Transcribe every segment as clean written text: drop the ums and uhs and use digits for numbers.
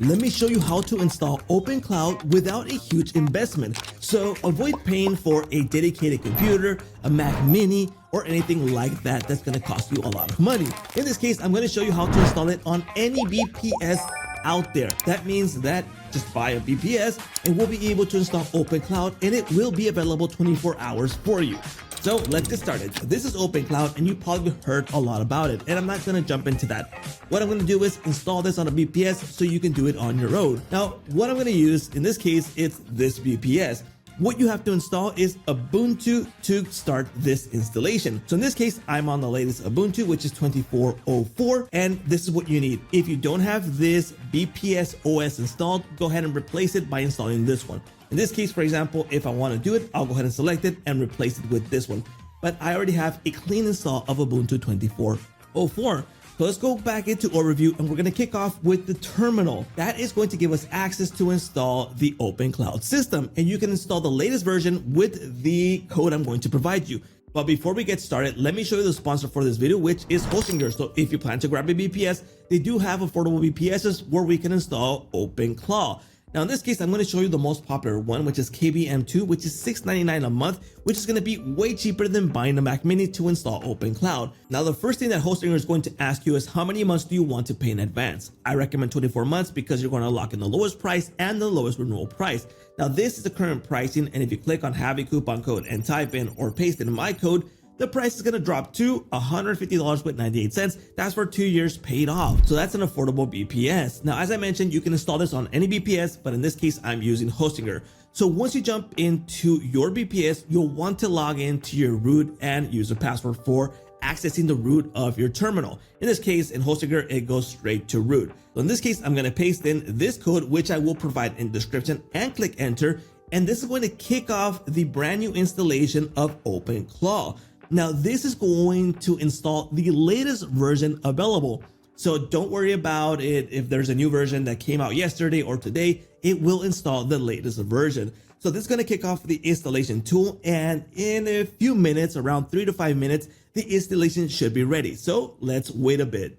Let me show you how to install OpenCloud without a huge investment. So avoid paying for a dedicated computer, a Mac Mini, or anything like that that's going to cost you a lot of money. In this case, I'm going to show you how to install it on any VPS out there. That means that just buy a VPS and we'll be able to install OpenCloud, and it will be available 24 hours for you. So let's get started. This is OpenCloud, and you probably heard a lot about it, and I'm not going to jump into that. What I'm going to do is install this on a VPS so you can do it on your own. Now, what I'm going to use, in this case, it's this VPS. What you have to install is Ubuntu to start this installation. So in this case, I'm on the latest Ubuntu, which is 24.04, and this is what you need. If you don't have this VPS OS installed, go ahead and replace it by installing this one. In this case, for example, if I want to do it, I'll go ahead and select it and replace it with this one. But I already have a clean install of Ubuntu 24.04. So let's go back into overview, and we're going to kick off with the terminal. That is going to give us access to install the OpenCloud system, and you can install the latest version with the code I'm going to provide you. But before we get started, let me show you the sponsor for this video, which is Hostinger. So if you plan to grab a VPS, they do have affordable VPSs where we can install OpenClaw. Now in this case, I'm going to show you the most popular one, which is KBM2, which is $6.99 a month, which is going to be way cheaper than buying a Mac Mini to install OpenCloud. Now the first thing that Hostinger is going to ask you is how many months do you want to pay in advance? I recommend 24 months because you're going to lock in the lowest price and the lowest renewal price. Now this is the current pricing, and if you click on have a coupon code and type in or paste in my code, the price is going to drop to $150.98. That's for 2 years paid off. So that's an affordable VPS. Now, as I mentioned, you can install this on any VPS, but in this case, I'm using Hostinger. So once you jump into your VPS, you'll want to log into your root and user password for accessing the root of your terminal. In this case, in Hostinger, it goes straight to root. So in this case, I'm going to paste in this code, which I will provide in the description, and click enter. And this is going to kick off the brand new installation of OpenClaw. Now, this is going to install the latest version available. So don't worry about it if there's a new version that came out yesterday or today, it will install the latest version. So this is going to kick off the installation tool, and in a few minutes, around 3 to 5 minutes, the installation should be ready. So let's wait a bit.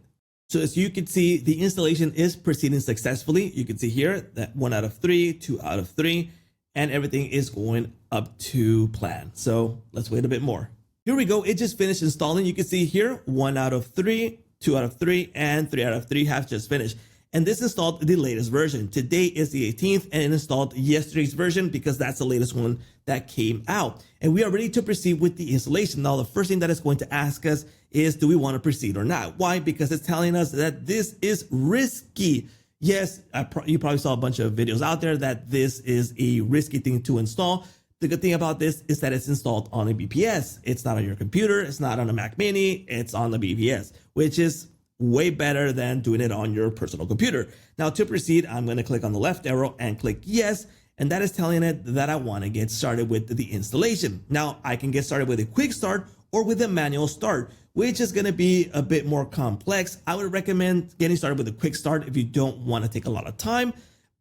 So as you can see, the installation is proceeding successfully. You can see here that 1 out of 3, 2 out of 3, and everything is going up to plan. So let's wait a bit more. Here we go. It just finished installing. You can see here 1 out of 3, 2 out of 3, and 3 out of 3 have just finished. And this installed the latest version. Today is the 18th, and it installed yesterday's version because that's the latest one that came out. And we are ready to proceed with the installation. Now, the first thing that it's going to ask us is, do we want to proceed or not? Why? Because it's telling us that this is risky. Yes, you probably saw a bunch of videos out there that this is a risky thing to install. The good thing about this is that it's installed on a VPS. It's not on your computer. It's not on a Mac Mini. It's on the VPS, which is way better than doing it on your personal computer. Now to proceed, I'm going to click on the left arrow and click yes. And that is telling it that I want to get started with the installation. Now I can get started with a quick start or with a manual start, which is going to be a bit more complex. I would recommend getting started with a quick start if you don't want to take a lot of time.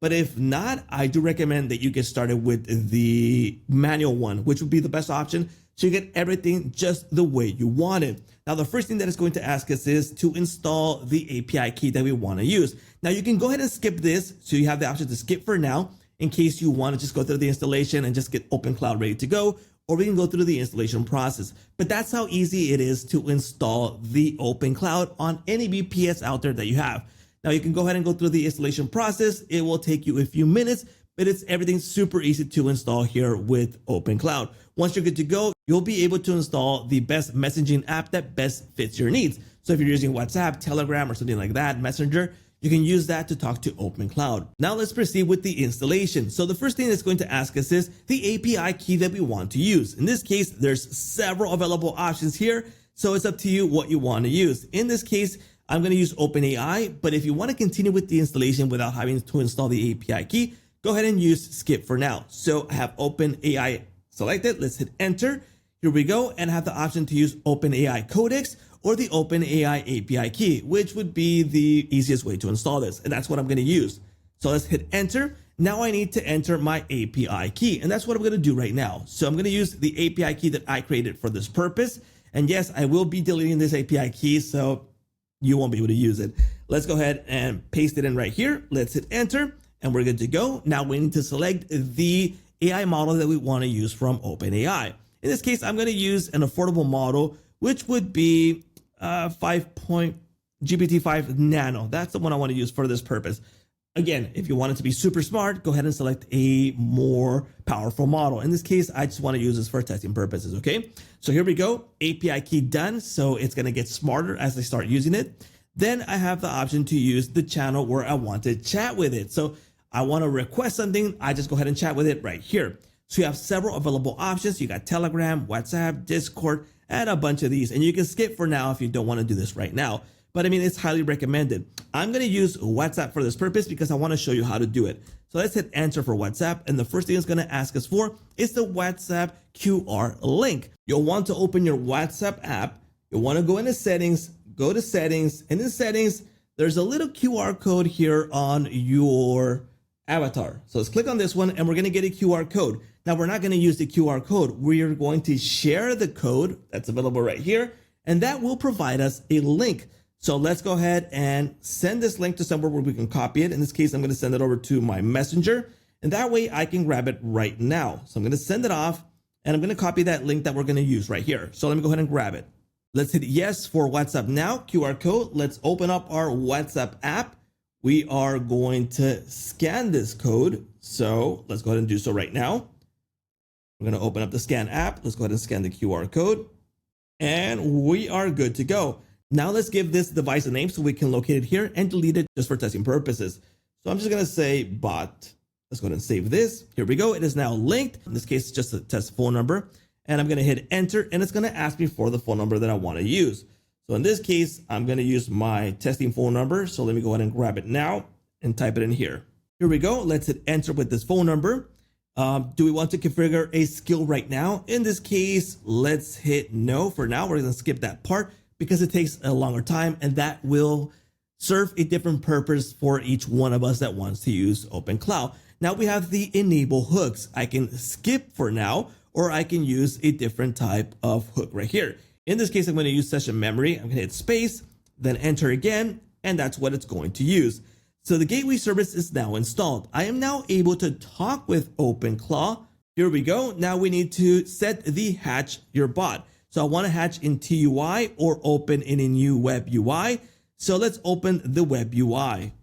But if not, I do recommend that you get started with the manual one, which would be the best option, so you get everything just the way you want it. Now, the first thing that it's going to ask us is to install the API key that we want to use. Now, you can go ahead and skip this, so you have the option to skip for now, in case you want to just go through the installation and just get OpenCloud ready to go, or we can go through the installation process. But that's how easy it is to install the OpenCloud on any VPS out there that you have. Now you can go ahead and go through the installation process. It will take you a few minutes, but it's everything super easy to install here with OpenCloud. Once you're good to go, you'll be able to install the best messaging app that best fits your needs. So if you're using WhatsApp, Telegram, or something like that, Messenger, you can use that to talk to OpenCloud. Now let's proceed with the installation. So the first thing it's going to ask us is the API key that we want to use. In this case, there's several available options here, so it's up to you what you want to use. In this case, I'm going to use OpenAI, but if you want to continue with the installation without having to install the API key, go ahead and use skip for now. So I have OpenAI selected. Let's hit enter. Here we go, and have the option to use OpenAI Codex or the OpenAI API key, which would be the easiest way to install this. And that's what I'm going to use. So let's hit enter. Now I need to enter my API key, and that's what I'm going to do right now. So I'm going to use the API key that I created for this purpose. And yes, I will be deleting this API key. So you won't be able to use it. Let's go ahead and paste it in right here. Let's hit enter and we're good to go. Now we need to select the AI model that we want to use from OpenAI. In this case, I'm going to use an affordable model, which would be GPT-5 Nano. That's the one I want to use for this purpose. Again, if you want it to be super smart, go ahead and select a more powerful model. In this case, I just want to use this for testing purposes, okay? So here we go, API key done. So it's going to get smarter as I start using it. Then I have the option to use the channel where I want to chat with it. So I want to request something, I just go ahead and chat with it right here. So you have several available options. You got Telegram, WhatsApp, Discord, and a bunch of these. And you can skip for now if you don't want to do this right now. But I mean, it's highly recommended. I'm going to use WhatsApp for this purpose because I want to show you how to do it. So let's hit enter for WhatsApp. And the first thing it's going to ask us for is the WhatsApp QR link. You'll want to open your WhatsApp app. You'll want to go into settings, go to settings. And in settings, there's a little QR code here on your avatar. So let's click on this one and we're going to get a QR code. Now we're not going to use the QR code. We're going to share the code that's available right here. And that will provide us a link. So let's go ahead and send this link to somewhere where we can copy it. In this case, I'm going to send it over to my messenger and that way I can grab it right now. So I'm going to send it off and I'm going to copy that link that we're going to use right here. So let me go ahead and grab it. Let's hit yes for WhatsApp now, QR code. Let's open up our WhatsApp app. We are going to scan this code. So let's go ahead and do so right now. We're going to open up the scan app. Let's go ahead and scan the QR code and we are good to go. Now let's give this device a name so we can locate it here and delete it just for testing purposes. So I'm just going to say bot. Let's go ahead and save this. Here we go. It is now linked. In this case, it's just a test phone number. And I'm going to hit enter and it's going to ask me for the phone number that I want to use. So in this case, I'm going to use my testing phone number. So let me go ahead and grab it now and type it in here. Here we go. Let's hit enter with this phone number. Do we want to configure a skill right now? In this case, let's hit no for now. We're going to skip that part because it takes a longer time and that will serve a different purpose for each one of us that wants to use OpenClaw. Now we have the enable hooks. I can skip for now, or I can use a different type of hook right here. In this case, I'm going to use session memory. I'm going to hit space, then enter again, and that's what it's going to use. So the gateway service is now installed. I am now able to talk with OpenClaw. Here we go. Now we need to set the hatch your bot. So I want to hatch in TUI or open in a new web UI. So let's open the web UI.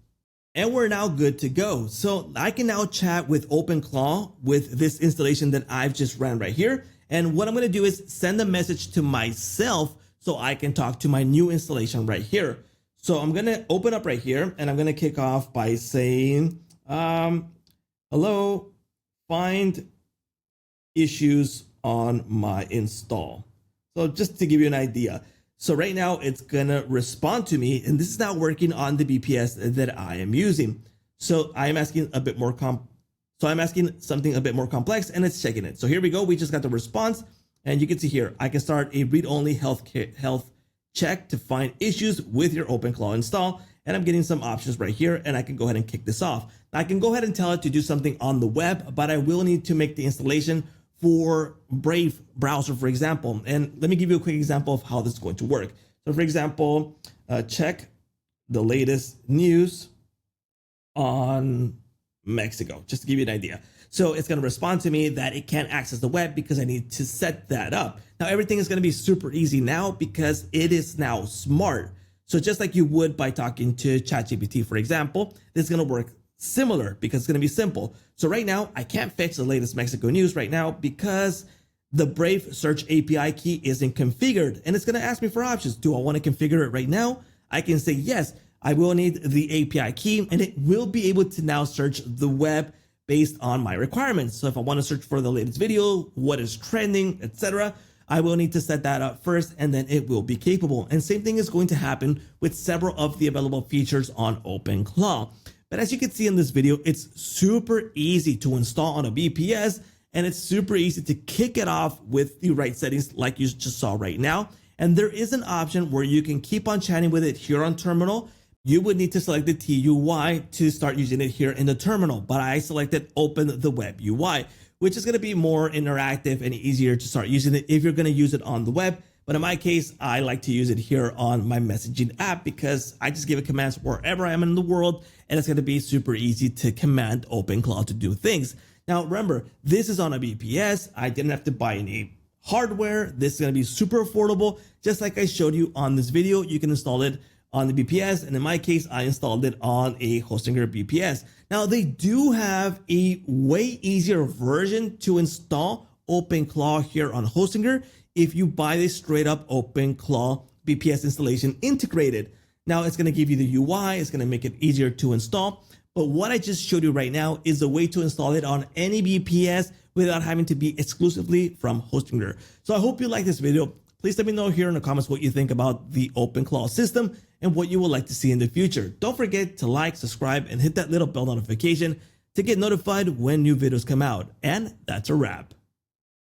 And we're now good to go. So I can now chat with OpenClaw with this installation that I've just ran right here. And what I'm going to do is send a message to myself so I can talk to my new installation right here. So I'm going to open up right here and I'm going to kick off by saying, hello, find issues on my install. So just to give you an idea. So right now it's going to respond to me and this is now working on the VPS that I am using. So I'm asking a bit more I'm asking something a bit more complex and it's checking it. So here we go. We just got the response and you can see here, I can start a read-only health check to find issues with your OpenClaw install. And I'm getting some options right here and I can go ahead and kick this off. Now I can go ahead and tell it to do something on the web, but I will need to make the installation for Brave browser, for example. And let me give you a quick example of how this is going to work. So for example, check the latest news on Mexico, just to give you an idea. So it's going to respond to me that it can't access the web because I need to set that up. Now everything is going to be super easy now because it is now smart. So just like you would by talking to ChatGPT, for example, this is going to work similar because it's going to be simple. So right now I can't fetch the latest Mexico news right now because the Brave search API key isn't configured and it's going to ask me for options. Do I want to configure it right now? I can say yes. I will need the API key and it will be able to now search the web based on my requirements. So if I want to search for the latest video, what is trending, etc., I will need to set that up first and then it will be capable. And same thing is going to happen with several of the available features on OpenClaw. But as you can see in this video, it's super easy to install on a VPS and it's super easy to kick it off with the right settings like you just saw right now. And there is an option where you can keep on chatting with it here on terminal. You would need to select the TUI to start using it here in the terminal, but I selected open the web UI, which is going to be more interactive and easier to start using it if you're going to use it on the web. But in my case, I like to use it here on my messaging app because I just give it commands wherever I am in the world, and it's going to be super easy to command OpenClaw to do things. Now, remember, this is on a VPS. I didn't have to buy any hardware. This is going to be super affordable. Just like I showed you on this video, you can install it on the VPS. And in my case, I installed it on a Hostinger VPS. Now, they do have a way easier version to install OpenClaw here on Hostinger if you buy this straight up OpenClaw VPS installation integrated. Now, it's going to give you the UI. It's going to make it easier to install. But what I just showed you right now is the way to install it on any VPS without having to be exclusively from Hostinger. So I hope you like this video. Please let me know here in the comments what you think about the OpenClaw system and what you would like to see in the future. Don't forget to like, subscribe, and hit that little bell notification to get notified when new videos come out. And that's a wrap.